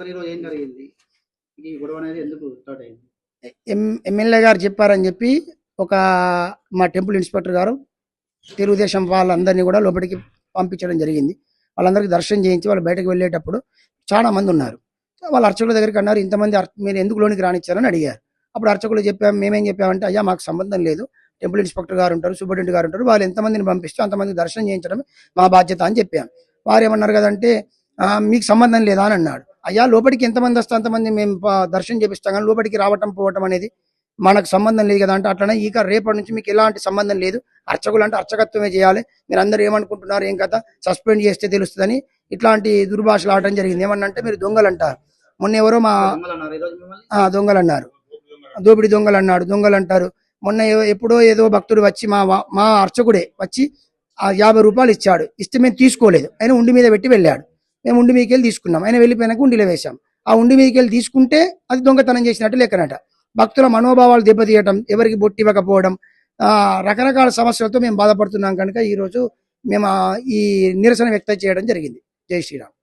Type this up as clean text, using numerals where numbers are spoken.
మరి ఈరోజు ఏం జరిగింది? ఈ గొడవ అనేది ఎందుకు స్టార్ట్ అయింది? ఎమ్మెల్యే గారు చెప్పారని చెప్పి ఒక మా టెంపుల్ ఇన్స్పెక్టర్ గారు తెలుగుదేశం వాళ్ళందరినీ కూడా లోపలికి పంపించడం జరిగింది. వాళ్ళందరికీ దర్శనం చేయించి వాళ్ళు బయటకు వెళ్ళేటప్పుడు చాలా మంది ఉన్నారు. వాళ్ళ అర్చకుల దగ్గరికి అన్నారు, ఇంతమంది మీరు ఎందుకు లోనికి రానిచ్చారని అడిగారు. అప్పుడు అర్చకులు చెప్పాము, మేమేం చెప్పామంటే, అయ్యా మాకు సంబంధం లేదు, టెంపుల్ ఇన్స్పెక్టర్ గారు ఉంటారు, సూపరింటెండెంట్ గారు ఉంటారు, వాళ్ళు ఎంతమందిని పంపిస్తే అంతమంది దర్శనం చేయించడం మా బాధ్యత అని చెప్పాను. వారు ఏమన్నారు కదంటే, మీకు సంబంధం లేదా అని అన్నాడు. అయ్యా లోపలికి ఎంతమంది వస్తే అంతమంది మేము దర్శనం చేపిస్తాం, కానీ లోపలికి రావటం పోవటం అనేది మనకు సంబంధం లేదు కదా అంటే, అట్లనే ఇక రేపటి నుంచి మీకు ఎలాంటి సంబంధం లేదు, అర్చకులు అంటే అర్చకత్వమే చేయాలి, మీరు అందరూ ఏమనుకుంటున్నారు, ఏం కథ, సస్పెండ్ చేస్తే తెలుస్తుందని ఇట్లాంటి దుర్భాషలు ఆడటం జరిగింది. ఏమన్నంటే మీరు దొంగలు అంటారు, మొన్న ఎవరో మా దొంగలు అన్నారు, దోపిడి దొంగలు అన్నాడు, దొంగలు అంటారు. మొన్న ఎప్పుడో ఏదో భక్తుడు వచ్చి మా అర్చకుడే వచ్చి 50 రూపాయలు ఇచ్చాడు, ఇస్తే మేము తీసుకోలేదు, ఆయన ఉండి మీద పెట్టి వెళ్ళాడు. మేము ఉండి మీదకి వెళ్ళి తీసుకున్నాం, ఆయన వెళ్ళిపోయినాక ఉండిలో వేశాం. ఆ ఉండి మీదకి వెళ్ళి తీసుకుంటే అది దొంగతనం చేసినట్టు లెక్కనట. భక్తుల మనోభావాలు దెబ్బతీయటం, ఎవరికి బొట్టి ఇవ్వకపోవడం, రకరకాల సమస్యలతో మేము బాధపడుతున్నాం కనుక ఈరోజు మేము ఈ నిరసన వ్యక్తం చేయడం జరిగింది. జై శ్రీరామ్.